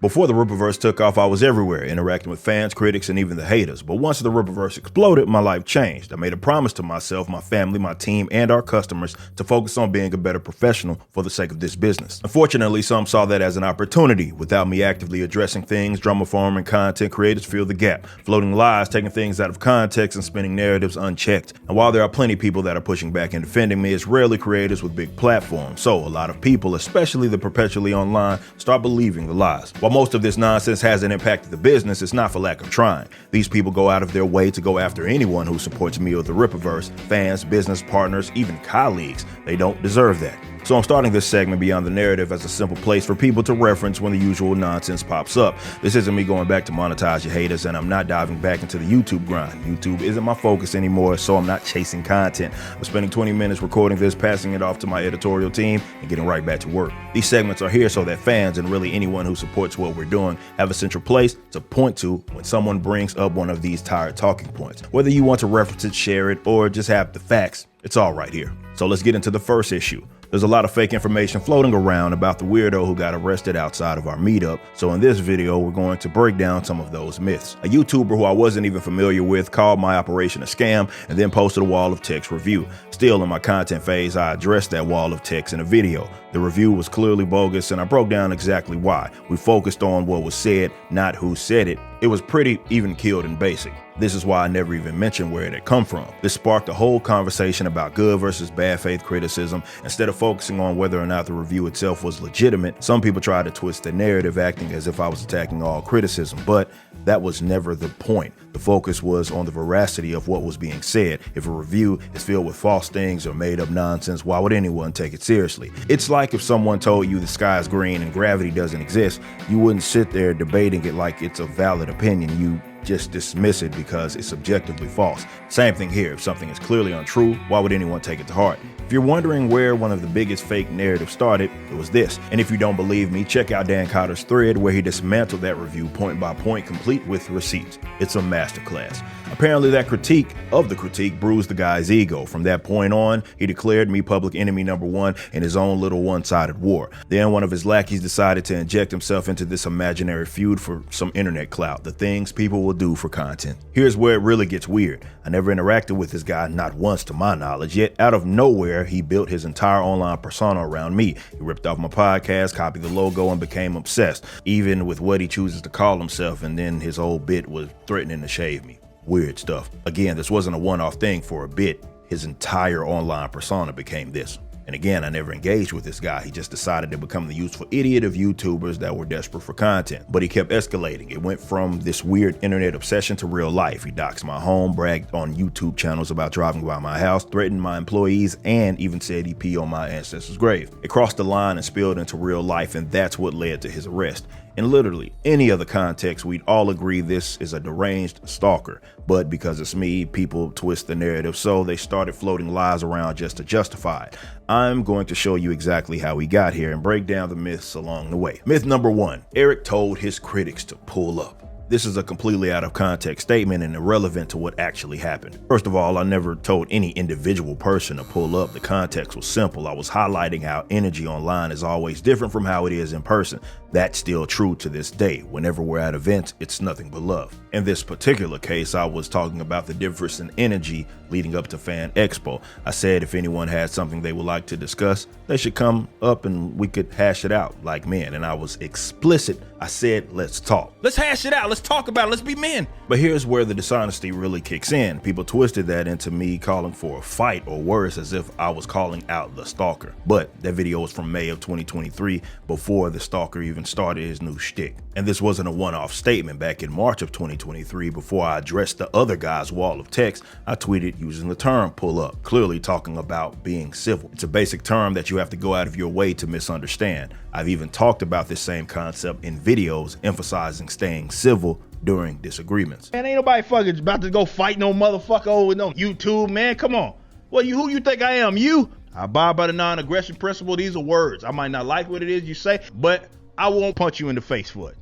Before the Rippaverse took off, I was everywhere, interacting with fans, critics, and even the haters. But once the Rippaverse exploded, my life changed. I made a promise to myself, my family, my team, and our customers to focus on being a better professional for the sake of this business. Unfortunately, some saw that as an opportunity. Without me actively addressing things, drama farming content creators fill the gap, floating lies, taking things out of context, and spinning narratives unchecked. And while there are plenty of people that are pushing back and defending me, it's rarely creators with big platforms. So a lot of people, especially the perpetually online, start believing the lies. While most of this nonsense hasn't impacted the business, it's not for lack of trying. These people go out of their way to go after anyone who supports me or the Rippaverse, fans, business partners, even colleagues. They don't deserve that. So I'm starting this segment Beyond the Narrative as a simple place for people to reference when the usual nonsense pops up. This isn't me going back to monetize your haters, and I'm not diving back into the YouTube grind. YouTube isn't my focus anymore, so I'm not chasing content. I'm spending 20 minutes recording this, passing it off to my editorial team, and getting right back to work. These segments are here so that fans, and really anyone who supports what we're doing, have a central place to point to when someone brings up one of these tired talking points. Whether you want to reference it, share it, or just have the facts, it's all right here. So let's get into the first issue. There's a lot of fake information floating around about the weirdo who got arrested outside of our meetup, so in this video we're going to break down some of those myths. A YouTuber who I wasn't even familiar with called my operation a scam and then posted a wall of text review. Still, in my content phase, I addressed that wall of text in a video. The review was clearly bogus, and I broke down exactly why. We focused on what was said, not who said it. It was pretty even keeled and basic. This is why I never even mentioned where it had come from. This sparked a whole conversation about good versus bad faith criticism. Instead of focusing on whether or not the review itself was legitimate, some people tried to twist the narrative, acting as if I was attacking all criticism, but that was never the point. The focus was on the veracity of what was being said. If a review is filled with false things or made up nonsense, why would anyone take it seriously? It's like if someone told you the sky is green and gravity doesn't exist, you wouldn't sit there debating it like it's a valid opinion. You just dismiss it because it's objectively false. Same thing here. If something is clearly untrue, why would anyone take it to heart? If you're wondering where one of the biggest fake narratives started, it was this. And if you don't believe me, check out Dan Cotter's thread where he dismantled that review point by point, complete with receipts. It's a masterclass. Apparently that critique of the critique bruised the guy's ego. From that point on, he declared me public enemy number one in his own little one-sided war. Then one of his lackeys decided to inject himself into this imaginary feud for some internet clout, the things people will do for content. Here's where it really gets weird. I never interacted with this guy, not once to my knowledge, yet out of nowhere, he built his entire online persona around me. He ripped off my podcast, copied the logo, and became obsessed, even with what he chooses to call himself, and then his whole bit was threatening to shave me. Weird stuff. Again, this wasn't a one-off thing for a bit. His entire online persona became this. And again, I never engaged with this guy. He just decided to become the useful idiot of YouTubers that were desperate for content. But he kept escalating. It went from this weird internet obsession to real life. He doxed my home, bragged on YouTube channels about driving by my house, threatened my employees, and even said he peed on my ancestors' grave. It crossed the line and spilled into real life, and that's what led to his arrest. In literally any other context, we'd all agree this is a deranged stalker. But because it's me, people twist the narrative, so they started floating lies around just to justify it. I'm going to show you exactly how he got here and break down the myths along the way. Myth number one, Eric told his critics to pull up. This is a completely out of context statement and irrelevant to what actually happened. First of all, I never told any individual person to pull up. The context was simple. I was highlighting how energy online is always different from how it is in person. That's still true to this day. Whenever we're at events, it's nothing but love. In this particular case, I was talking about the difference in energy leading up to Fan Expo. I said if anyone had something they would like to discuss, they should come up and we could hash it out like men. And I was explicit. I said, let's talk. Let's hash it out. Let's talk about it. Let's be men. But here's where the dishonesty really kicks in. People twisted that into me calling for a fight, or worse, as if I was calling out the stalker. But that video was from May of 2023, before the stalker even started his new shtick. And this wasn't a one-off statement. Back in March of 2023, before I addressed the other guy's wall of text, I tweeted using the term pull up, clearly talking about being civil. It's a basic term that you have to go out of your way to misunderstand. I've even talked about this same concept in videos emphasizing staying civil during disagreements. Man, ain't nobody fucking about to go fight no motherfucker over no YouTube, man. Come on. Well, who you think I am? You? I abide by the non-aggression principle. These are words. I might not like what it is you say, but I won't punch you in the face for it.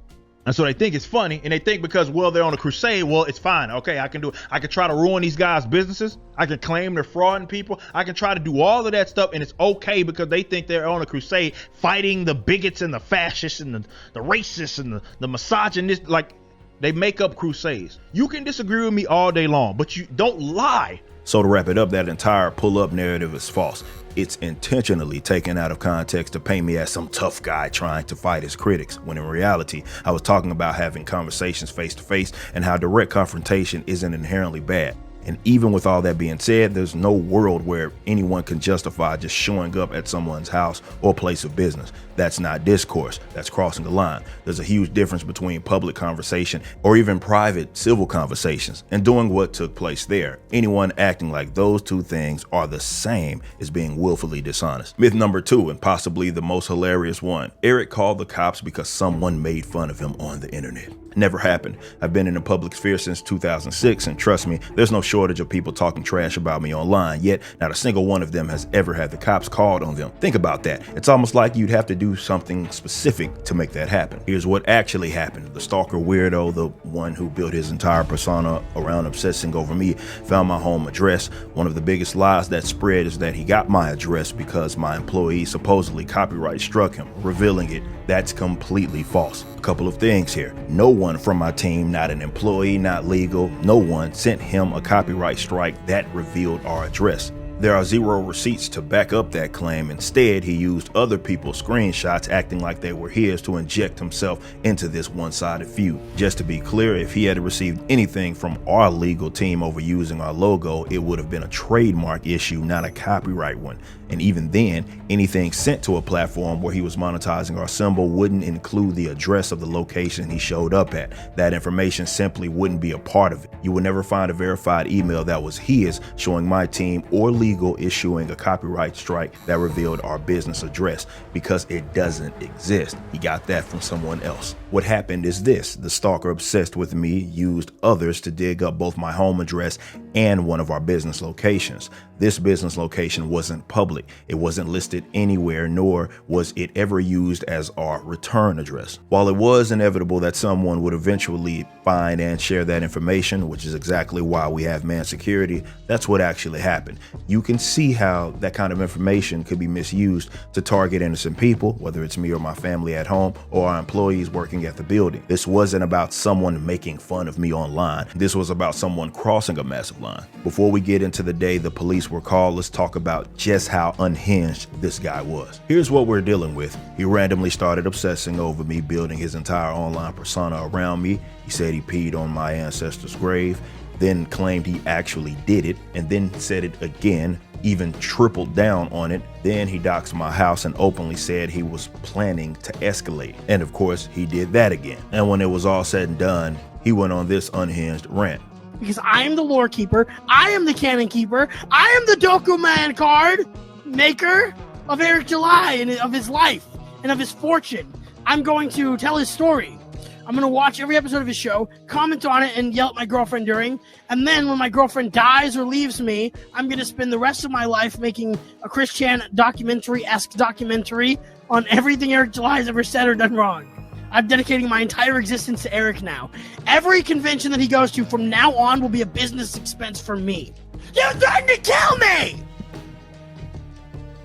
And so they think it's funny, and they think because, well, they're on a crusade, well, it's fine. Okay, I can do it. I can try to ruin these guys' businesses. I can claim they're frauding people. I can try to do all of that stuff, and it's okay because they think they're on a crusade fighting the bigots and the fascists and the racists and the misogynists. Like, they make up crusades. You can disagree with me all day long, but you don't lie. So to wrap it up, that entire pull-up narrative is false. It's intentionally taken out of context to paint me as some tough guy trying to fight his critics, when in reality, I was talking about having conversations face-to-face and how direct confrontation isn't inherently bad. And even with all that being said, there's no world where anyone can justify just showing up at someone's house or place of business. That's not discourse. That's crossing the line. There's a huge difference between public conversation or even private civil conversations and doing what took place there. Anyone acting like those two things are the same is being willfully dishonest. Myth number 2, and possibly the most hilarious one. Eric called the cops because someone made fun of him on the internet. Never happened. I've been in the public sphere since 2006, and trust me, there's no shortage of people talking trash about me online, yet not a single one of them has ever had the cops called on them. Think about that. It's almost like you'd have to do something specific to make that happen. Here's what actually happened. The stalker weirdo, the one who built his entire persona around obsessing over me, found my home address. One of the biggest lies that spread is that he got my address because my employee supposedly copyright struck him, revealing it. That's completely false. A couple of things here. No one from my team, not an employee, not legal, no one sent him a copyright strike that revealed our address. There are zero receipts to back up that claim. Instead, he used other people's screenshots acting like they were his to inject himself into this one-sided feud. Just to be clear, if he had received anything from our legal team over using our logo, it would have been a trademark issue, not a copyright one. And even then, anything sent to a platform where he was monetizing our symbol wouldn't include the address of the location he showed up at. That information simply wouldn't be a part of it. You would never find a verified email that was his showing my team or legal issuing a copyright strike that revealed our business address, because it doesn't exist. He got that from someone else. What happened is this: the stalker obsessed with me used others to dig up both my home address and one of our business locations. This business location wasn't public. It wasn't listed anywhere, nor was it ever used as our return address. While it was inevitable that someone would eventually find and share that information, which is exactly why we have man security, that's what actually happened. You can see how that kind of information could be misused to target innocent people, whether it's me or my family at home or our employees working at the building. This wasn't about someone making fun of me online. This was about someone crossing a massive line. Before we get into the day the police were called, let's talk about just how unhinged this guy was. Here's what we're dealing with. He randomly started obsessing over me, building his entire online persona around me. He said he peed on my ancestor's grave, then claimed he actually did it, and then said it again, even tripled down on it. Then he doxed my house and openly said he was planning to escalate. And of course, he did that again. And when it was all said and done, he went on this unhinged rant. Because I am the lore keeper, I am the canon keeper, I am the Dokuman card maker of Eric July and of his life and of his fortune. I'm going to tell his story. I'm going to watch every episode of his show, comment on it, and yell at my girlfriend during. And then when my girlfriend dies or leaves me, I'm going to spend the rest of my life making a Chris Chan documentary-esque documentary on everything Eric July has ever said or done wrong. I'm dedicating my entire existence to Eric now. Every convention that he goes to from now on will be a business expense for me. You threatened to kill me!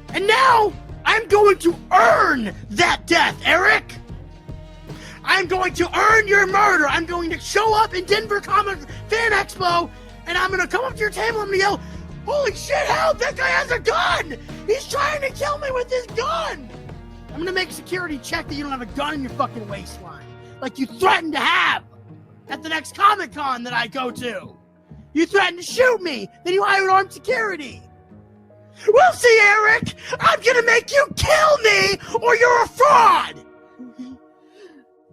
And now, I'm going to earn that death, Eric! I'm going to earn your murder! I'm going to show up in Denver Comic Fan Expo, and I'm going to come up to your table and I'm going to yell, "Holy shit, help! That guy has a gun! He's trying to kill me with his gun!" I'm gonna make security check that you don't have a gun in your fucking waistline, like you threatened to have at the next Comic-Con that I go to. You threatened to shoot me, then you hired armed security. We'll see, Eric! I'm gonna make you kill me, or you're a fraud!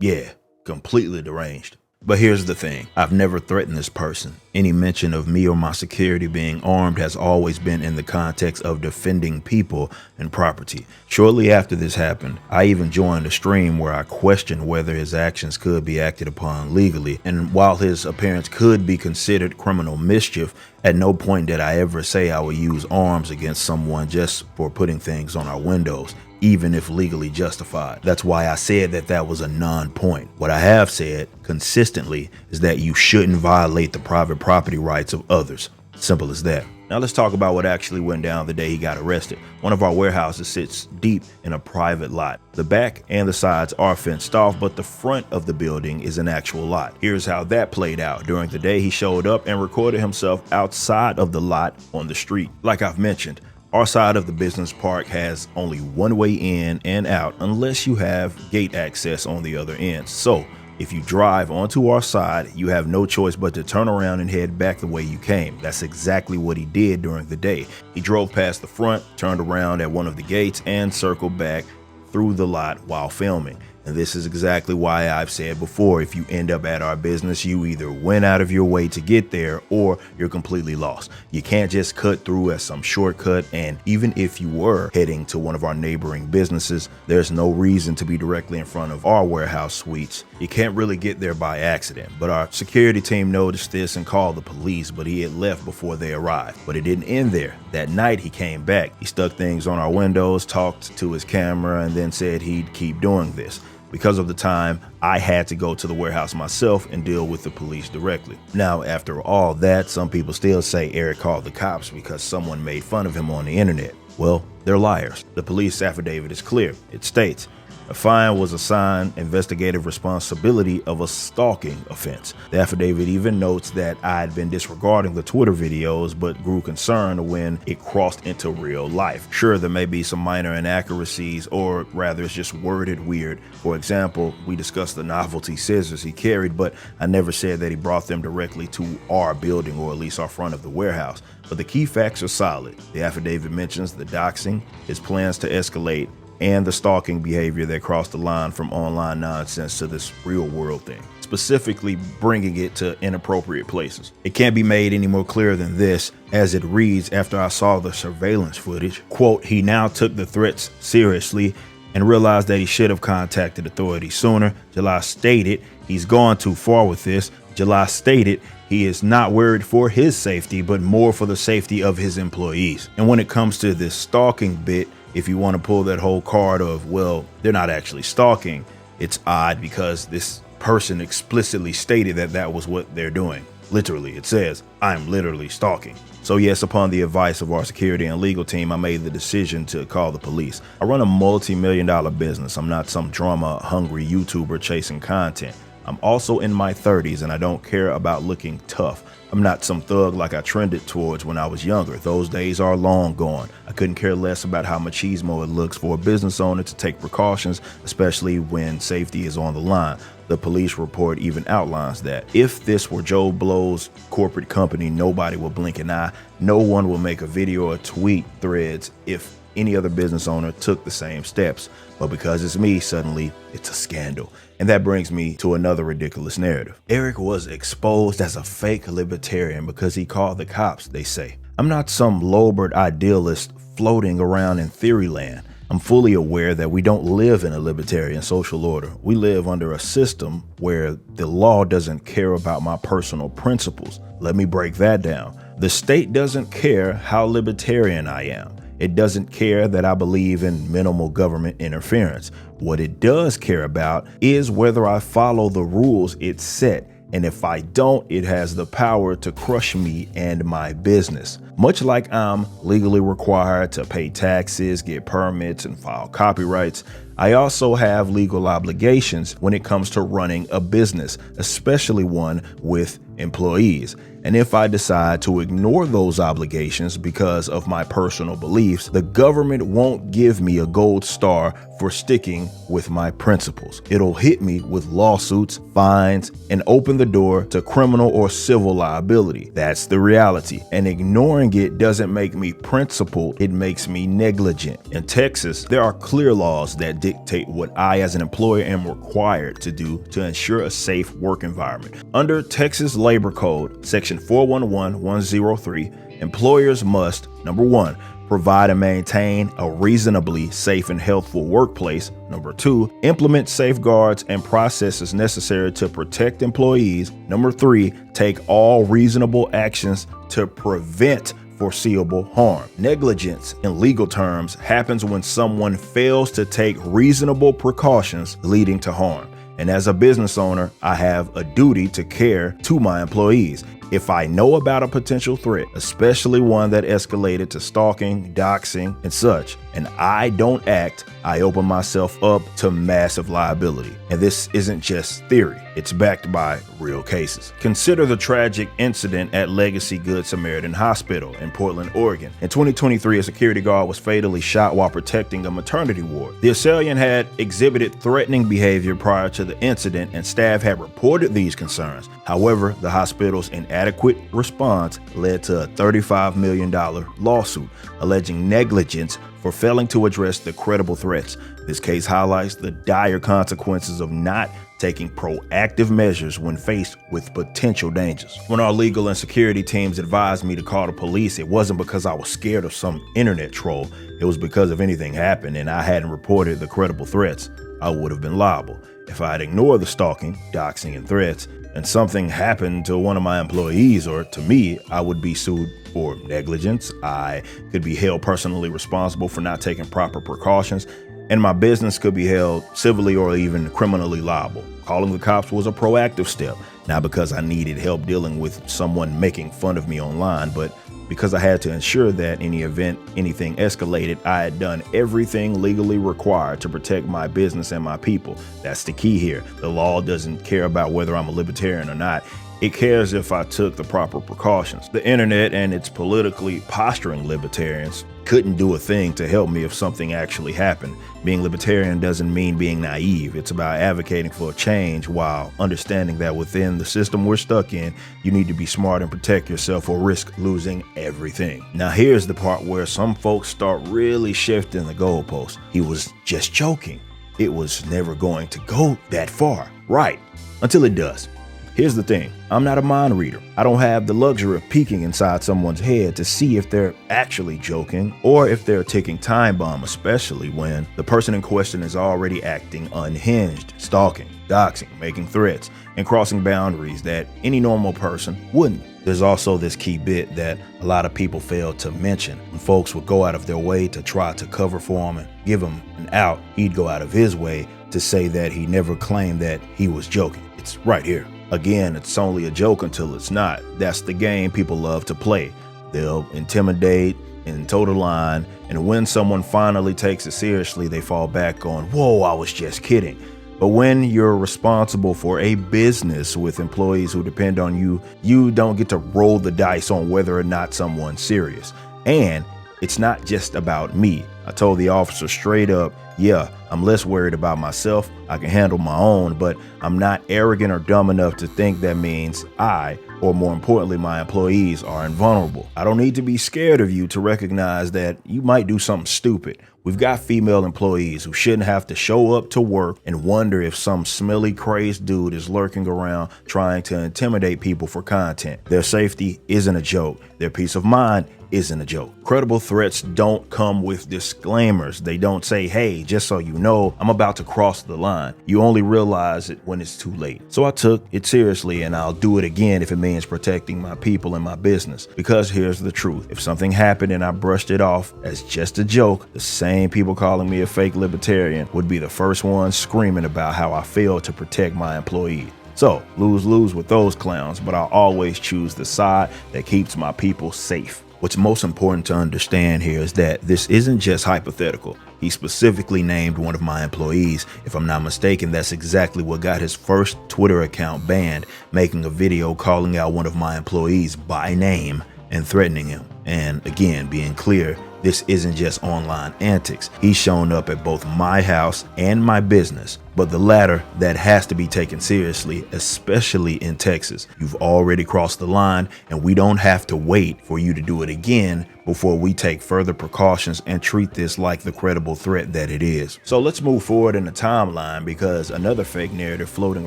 Yeah, completely deranged. But here's the thing, I've never threatened this person. Any mention of me or my security being armed has always been in the context of defending people and property. Shortly after this happened, I even joined a stream where I questioned whether his actions could be acted upon legally. And while his appearance could be considered criminal mischief, at no point did I ever say I would use arms against someone just for putting things on our windows. even if legally justified. That's why I said that was a non-point. What I have said consistently is that you shouldn't violate the private property rights of others. Simple as that. Now let's talk about what actually went down the day he got arrested. One of our warehouses sits deep in a private lot. The back and the sides are fenced off, but the front of the building is an actual lot. Here's how that played out. During the day, he showed up and recorded himself outside of the lot on the street. Like I've mentioned, our side of the business park has only one way in and out unless you have gate access on the other end. So if you drive onto our side, you have no choice but to turn around and head back the way you came. That's exactly what he did during the day. He drove past the front, turned around at one of the gates, and circled back through the lot while filming. And this is exactly why I've said before, if you end up at our business, you either went out of your way to get there or you're completely lost. You can't just cut through as some shortcut. And even if you were heading to one of our neighboring businesses, there's no reason to be directly in front of our warehouse suites. You can't really get there by accident. But our security team noticed this and called the police, but he had left before they arrived. But it didn't end there. That night he came back. He stuck things on our windows, talked to his camera, and then said he'd keep doing this. Because of the time, I had to go to the warehouse myself and deal with the police directly. Now, after all that, some people still say Eric called the cops because someone made fun of him on the internet. Well, they're liars. The police affidavit is clear. It states, a fine was assigned investigative responsibility of a stalking offense. The affidavit even notes that I had been disregarding the Twitter videos, but grew concerned when it crossed into real life. Sure, there may be some minor inaccuracies, or rather it's just worded weird. For example, we discussed the novelty scissors he carried, but I never said that he brought them directly to our building, or at least our front of the warehouse. But the key facts are solid. The affidavit mentions the doxing, his plans to escalate, and the stalking behavior that crossed the line from online nonsense to this real world thing, specifically bringing it to inappropriate places. It can't be made any more clear than this, as it reads after I saw the surveillance footage. Quote, he now took the threats seriously and realized that he should have contacted authorities sooner. July stated he's gone too far with this. July stated he is not worried for his safety, but more for the safety of his employees. And when it comes to this stalking bit, if you want to pull that whole card of, well, they're not actually stalking, it's odd because this person explicitly stated that that was what they're doing. Literally, it says, I'm literally stalking. So yes, upon the advice of our security and legal team, I made the decision to call the police. I run a multi-million-dollar business. I'm not some drama-hungry YouTuber chasing content. I'm also in my 30s and I don't care about looking tough. I'm not some thug like I trended towards when I was younger. Those days are long gone. I couldn't care less about how machismo it looks for a business owner to take precautions, especially when safety is on the line. The police report even outlines that. If this were Joe Blow's corporate company, nobody will blink an eye. No one will make a video or tweet threads if any other business owner took the same steps. But because it's me, suddenly it's a scandal. And that brings me to another ridiculous narrative. Eric was exposed as a fake libertarian because he called the cops, they say. I'm not some low-bird idealist floating around in theory land. I'm fully aware that we don't live in a libertarian social order. We live under a system where the law doesn't care about my personal principles. Let me break that down. The state doesn't care how libertarian I am. It doesn't care that I believe in minimal government interference. What it does care about is whether I follow the rules it set. And if I don't, it has the power to crush me and my business. Much like I'm legally required to pay taxes, get permits, and file copyrights, I also have legal obligations when it comes to running a business, especially one with employees. And if I decide to ignore those obligations because of my personal beliefs, the government won't give me a gold star for sticking with my principles. It'll hit me with lawsuits, fines, and open the door to criminal or civil liability. That's the reality. And ignoring it doesn't make me principled, it makes me negligent. In Texas, there are clear laws that dictate what I as an employer am required to do to ensure a safe work environment. Under Texas Labor Code, Section 411103, employers must, number 1, provide and maintain a reasonably safe and healthful workplace. Number 2, implement safeguards and processes necessary to protect employees. Number 3, take all reasonable actions to prevent foreseeable harm. Negligence, in legal terms, happens when someone fails to take reasonable precautions leading to harm. And as a business owner, I have a duty to care to my employees. If I know about a potential threat, especially one that escalated to stalking, doxing, and such, and I don't act, I open myself up to massive liability. And this isn't just theory, it's backed by real cases. Consider the tragic incident at Legacy Good Samaritan Hospital in Portland, Oregon. In 2023, a security guard was fatally shot while protecting a maternity ward. The assailant had exhibited threatening behavior prior to the incident, and staff had reported these concerns. However, the hospital's inadequate response led to a $35 million lawsuit alleging negligence for failing to address the credible threats. This case highlights the dire consequences of not taking proactive measures when faced with potential dangers. When our legal and security teams advised me to call the police, it wasn't because I was scared of some internet troll. It was because if anything happened and I hadn't reported the credible threats, I would have been liable. If I had ignored the stalking, doxing, and threats, and something happened to one of my employees or to me, I would be sued for negligence. I could be held personally responsible for not taking proper precautions, and my business could be held civilly or even criminally liable. Calling the cops was a proactive step, not because I needed help dealing with someone making fun of me online, but because I had to ensure that in the event anything escalated, I had done everything legally required to protect my business and my people. That's the key here. The law doesn't care about whether I'm a libertarian or not. It cares if I took the proper precautions. The internet and its politically posturing libertarians couldn't do a thing to help me if something actually happened. Being libertarian doesn't mean being naive. It's about advocating for a change while understanding that within the system we're stuck in, you need to be smart and protect yourself or risk losing everything. Now here's the part where some folks start really shifting the goalposts. He was just joking. It was never going to go that far. Right, until it does. Here's the thing, I'm not a mind reader. I don't have the luxury of peeking inside someone's head to see if they're actually joking or if they're a ticking time bomb, especially when the person in question is already acting unhinged, stalking, doxing, making threats, and crossing boundaries that any normal person wouldn't. There's also this key bit that a lot of people fail to mention. When folks would go out of their way to try to cover for him and give him an out, he'd go out of his way to say that he never claimed that he was joking. It's right here. Again, it's only a joke until it's not. That's the game people love to play. They'll intimidate and toe the line, and when someone finally takes it seriously, they fall back on, whoa, I was just kidding. But when you're responsible for a business with employees who depend on you, you don't get to roll the dice on whether or not someone's serious. And it's not just about me. I told the officer straight up, yeah, I'm less worried about myself. I can handle my own, but I'm not arrogant or dumb enough to think that means I, or more importantly, my employees are invulnerable. I don't need to be scared of you to recognize that you might do something stupid. We've got female employees who shouldn't have to show up to work and wonder if some smelly, crazed dude is lurking around trying to intimidate people for content. Their safety isn't a joke. Their peace of mind isn't a joke. Credible threats don't come with disclaimers. They don't say, hey, just so you know, I'm about to cross the line. You only realize it when it's too late. So I took it seriously, and I'll do it again if it means protecting my people and my business. Because here's the truth. If something happened and I brushed it off as just a joke, the same people calling me a fake libertarian would be the first ones screaming about how I failed to protect my employees. So lose-lose with those clowns, but I'll always choose the side that keeps my people safe. What's most important to understand here is that this isn't just hypothetical. He specifically named one of my employees. If I'm not mistaken, that's exactly what got his first Twitter account banned, making a video calling out one of my employees by name and threatening him. And again, being clear, this isn't just online antics. He's shown up at both my house and my business, but the latter that has to be taken seriously, especially in Texas. You've already crossed the line, and we don't have to wait for you to do it again before we take further precautions and treat this like the credible threat that it is. So let's move forward in the timeline, because another fake narrative floating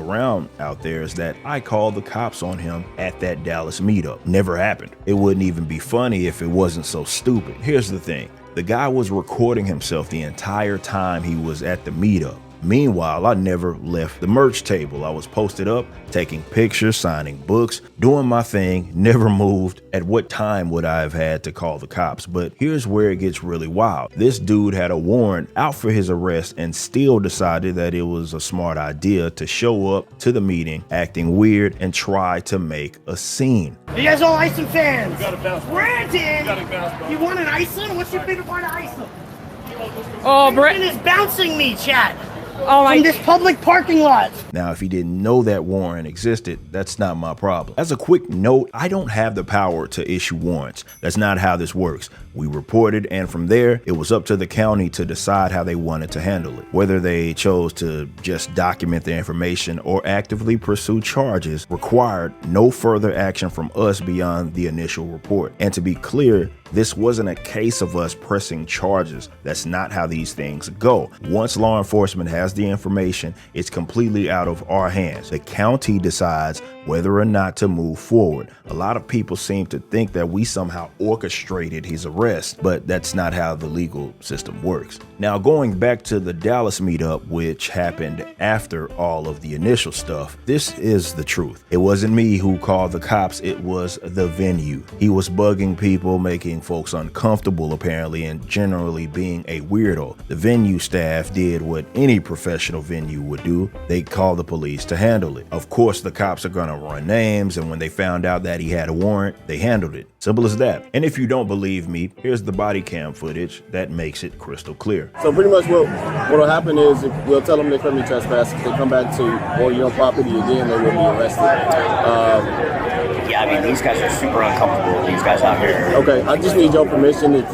around out there is that I called the cops on him at that Dallas meetup. Never happened. It wouldn't even be funny if it wasn't so stupid. Here's the thing. The guy was recording himself the entire time he was at the meetup. Meanwhile, I never left the merch table. I was posted up, taking pictures, signing books, doing my thing, never moved. At what time would I have had to call the cops? But here's where it gets really wild. This dude had a warrant out for his arrest and still decided that it was a smart idea to show up to the meeting acting weird and try to make a scene. You guys all Iceland fans? You gotta bounce. Brandon! You want an Iceland? What's your favorite part of Iceland? Oh, Brandon is bouncing me, chat. Oh my! From this public parking lot. Now, if he didn't know that warrant existed, that's not my problem. As a quick note, I don't have the power to issue warrants. That's not how this works. We reported, and from there, it was up to the county to decide how they wanted to handle it. Whether they chose to just document the information or actively pursue charges required no further action from us beyond the initial report. And to be clear, this wasn't a case of us pressing charges. That's not how these things go. Once law enforcement has the information, it's completely out of our hands. The county decides whether or not to move forward. A lot of people seem to think that we somehow orchestrated his arrest, but that's not how the legal system works. Now, going back to the Dallas meetup, which happened after all of the initial stuff, this is the truth. It wasn't me who called the cops, it was the venue. He was bugging people, making folks uncomfortable apparently, and generally being a weirdo. The venue staff did what any professional venue would do. They called the police to handle it. Of course, the cops are gonna run names, and when they found out that he had a warrant, they handled it. Simple as that. And if you don't believe me, here's the body cam footage that makes it crystal clear. So pretty much what'll happen is we'll tell them they criminally trespass. If they come back to or your property again, they will be arrested. Yeah, I mean, these guys are super uncomfortable, these guys out here. Okay, I just need your permission. If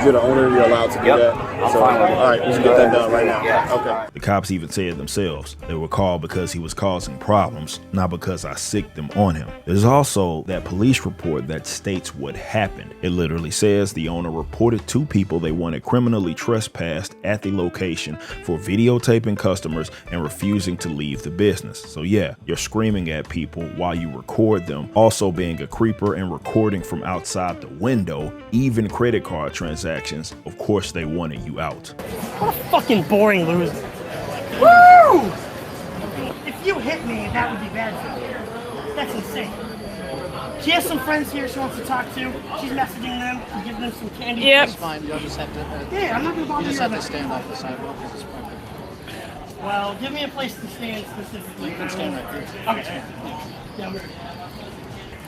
you're the owner, you're allowed to do that. I'm So, fine with it. all right, we should get that done right now. Yeah. Okay. The cops even said themselves they were called because he was causing problems, not because I sicked them on him. There's also that police report that states what happened. It literally says the owner reported 2 people they wanted criminally trespassed at the location for videotaping customers and refusing to leave the business. So yeah, you're screaming at people while you record them, also being a creeper and recording from outside the window, even credit card transactions. Of course they wanted you out. What a fucking boring loser. Woo! If you hit me, that would be bad for you. That's insane. She has some friends here she wants to talk to. She's messaging them and giving them some candy. Yep. It's fine. You'll just have to. Yeah, I'm not gonna bother You just you have to with stand off the sidewalk. 'Cause it's perfect. Well, give me a place to stand specifically. You can stand right there. Okay. Yeah, I'm ready.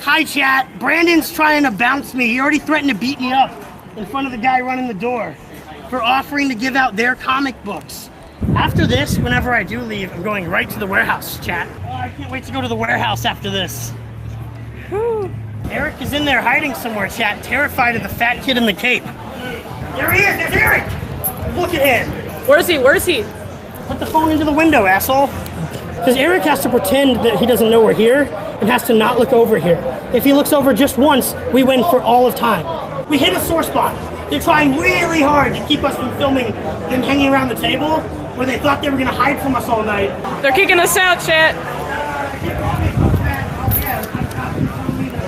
Hi, chat. Brandon's trying to bounce me. He already threatened to beat me up in front of the guy running the door for offering to give out their comic books. After this, whenever I do leave, I'm going right to the warehouse, chat. Oh, I can't wait to go to the warehouse after this. Whew. Eric is in there hiding somewhere, chat, terrified of the fat kid in the cape. There he is. There's Eric. Look at him. Where's he? Where's he? Put the phone into the window, asshole. Because Eric has to pretend that he doesn't know we're here and has to not look over here. If he looks over just once, we win for all of time. We hit a sore spot. They're trying really hard to keep us from filming them hanging around the table where they thought they were going to hide from us all night. They're kicking us out, chat.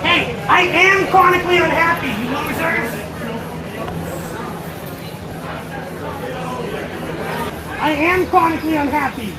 Hey, I am chronically unhappy, you losers. I am chronically unhappy.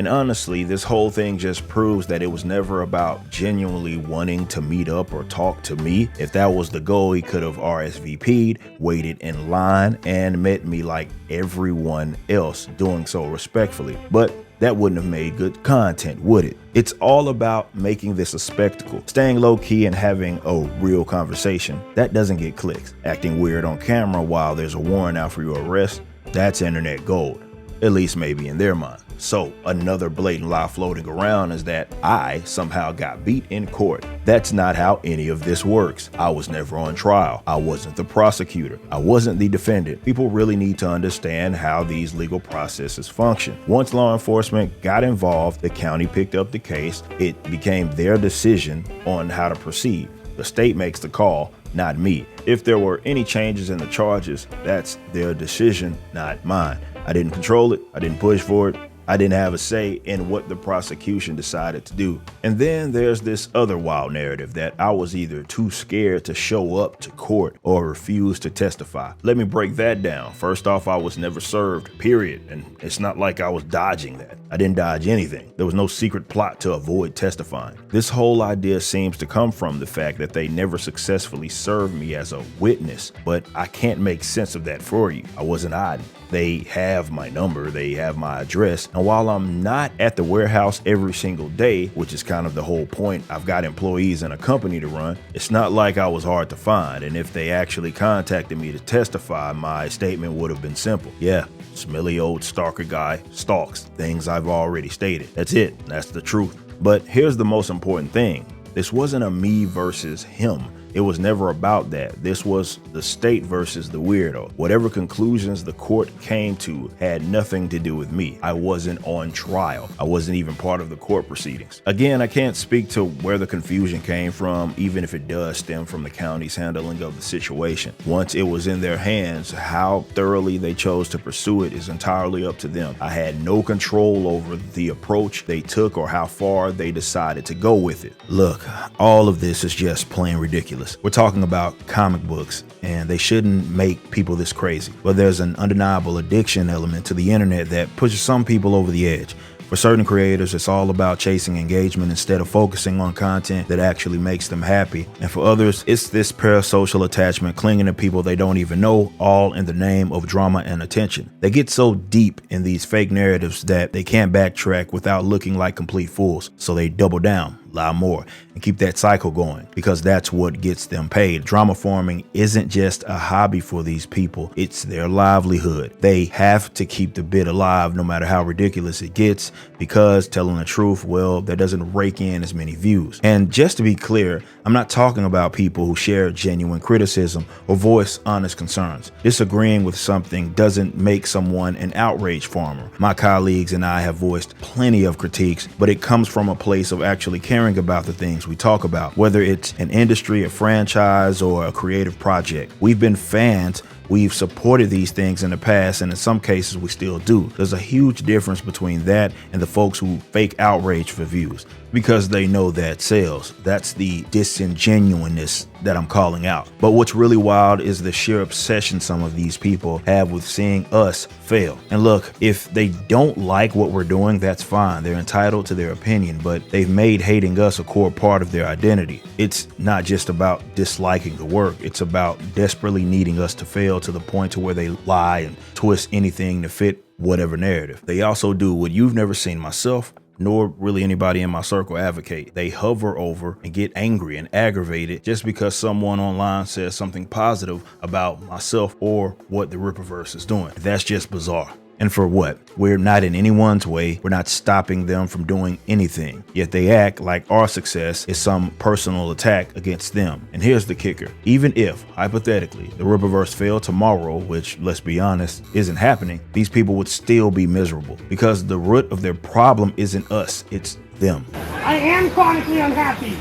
And honestly, this whole thing just proves that it was never about genuinely wanting to meet up or talk to me. If that was the goal, he could have RSVP'd, waited in line, and met me like everyone else, doing so respectfully. But that wouldn't have made good content, would it? It's all about making this a spectacle. Staying low-key and having a real conversation, that doesn't get clicks. Acting weird on camera while there's a warrant out for your arrest, that's internet gold. At least maybe in their mind. So another blatant lie floating around is that I somehow got beat in court. That's not how any of this works. I was never on trial. I wasn't the prosecutor. I wasn't the defendant. People really need to understand how these legal processes function. Once law enforcement got involved, the county picked up the case. It became their decision on how to proceed. The state makes the call, not me. If there were any changes in the charges, that's their decision, not mine. I didn't control it. I didn't push for it. I didn't have a say in what the prosecution decided to do. And then there's this other wild narrative that I was either too scared to show up to court or refuse to testify. Let me break that down. First off, I was never served, period. And it's not like I was dodging that. I didn't dodge anything. There was no secret plot to avoid testifying. This whole idea seems to come from the fact that they never successfully served me as a witness, but I can't make sense of that for you. I wasn't hiding. They have my number, they have my address, and while I'm not at the warehouse every single day, which is kind of the whole point, I've got employees and a company to run, it's not like I was hard to find, and if they actually contacted me to testify, my statement would have been simple. Yeah, smelly old stalker guy stalks things I've already stated. That's it, that's the truth. But here's the most important thing. This wasn't a me versus him. It was never about that. This was the state versus the weirdo. Whatever conclusions the court came to had nothing to do with me. I wasn't on trial. I wasn't even part of the court proceedings. Again, I can't speak to where the confusion came from, even if it does stem from the county's handling of the situation. Once it was in their hands, how thoroughly they chose to pursue it is entirely up to them. I had no control over the approach they took or how far they decided to go with it. Look, all of this is just plain ridiculous. We're talking about comic books, and they shouldn't make people this crazy. But there's an undeniable addiction element to the internet that pushes some people over the edge. For certain creators, it's all about chasing engagement instead of focusing on content that actually makes them happy. And for others, it's this parasocial attachment, clinging to people they don't even know, all in the name of drama and attention. They get so deep in these fake narratives that they can't backtrack without looking like complete fools. So they double down, lie more, and keep that cycle going because that's what gets them paid. Drama farming isn't just a hobby for these people, it's their livelihood. They have to keep the bit alive no matter how ridiculous it gets, because telling the truth, well, that doesn't rake in as many views. And just to be clear, I'm not talking about people who share genuine criticism or voice honest concerns. Disagreeing with something doesn't make someone an outrage farmer. My colleagues and I have voiced plenty of critiques, but it comes from a place of actually caring about the things we talk about, whether it's an industry, a franchise, or a creative project. We've been fans. We've supported these things in the past, and in some cases we still do. There's a huge difference between that and the folks who fake outrage for views because they know that sells. That's the disingenuousness that I'm calling out. But what's really wild is the sheer obsession some of these people have with seeing us fail. And look, if they don't like what we're doing, that's fine. They're entitled to their opinion, but they've made hating us a core part of their identity. It's not just about disliking the work. It's about desperately needing us to fail to the point to where they lie and twist anything to fit whatever narrative. They also do what you've never seen myself nor really anybody in my circle advocate. They hover over and get angry and aggravated just because someone online says something positive about myself or what the Rippaverse is doing. That's just bizarre. And for what? We're not in anyone's way. We're not stopping them from doing anything. Yet they act like our success is some personal attack against them. And here's the kicker. Even if, hypothetically, the Rippaverse failed tomorrow, which, let's be honest, isn't happening, these people would still be miserable because the root of their problem isn't us, it's them. I am chronically unhappy.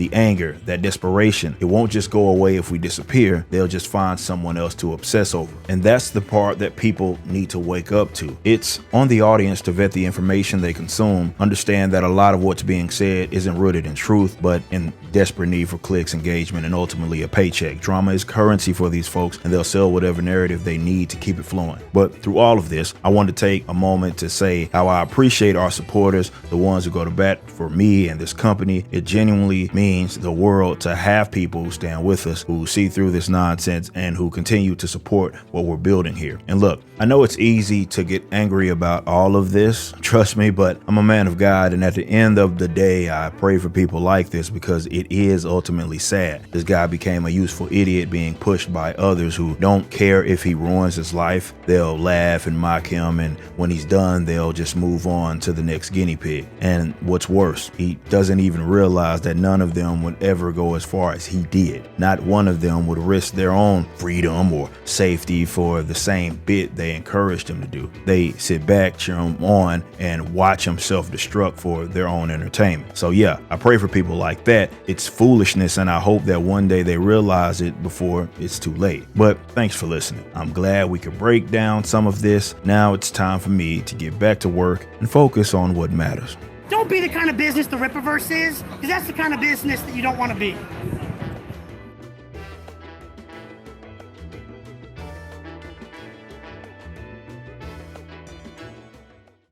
The anger, that desperation, it won't just go away if we disappear. They'll just find someone else to obsess over. And that's the part that people need to wake up to. It's on the audience to vet the information they consume, understand that a lot of what's being said isn't rooted in truth, but in desperate need for clicks, engagement, and ultimately a paycheck. Drama is currency for these folks, and they'll sell whatever narrative they need to keep it flowing. But through all of this, I want to take a moment to say how I appreciate our supporters, the ones who go to bat for me and this company. It genuinely means the world to have people who stand with us, who see through this nonsense, and who continue to support what we're building here. And look, I know it's easy to get angry about all of this, trust me, but I'm a man of God, and at the end of the day, I pray for people like this because it is ultimately sad. This guy became a useful idiot being pushed by others who don't care if he ruins his life. They'll laugh and mock him, and when he's done, they'll just move on to the next guinea pig. And what's worse, he doesn't even realize that none of them would ever go as far as he did. Not one of them would risk their own freedom or safety for the same bit they encouraged him to do. They sit back, cheer him on, and watch him self-destruct for their own entertainment. So yeah, I pray for people like that. It's foolishness, and I hope that one day they realize it before it's too late. But thanks for listening. I'm glad we could break down some of this. Now it's time for me to get back to work and focus on what matters. Don't be the kind of business the Rippaverse is, because that's the kind of business that you don't want to be.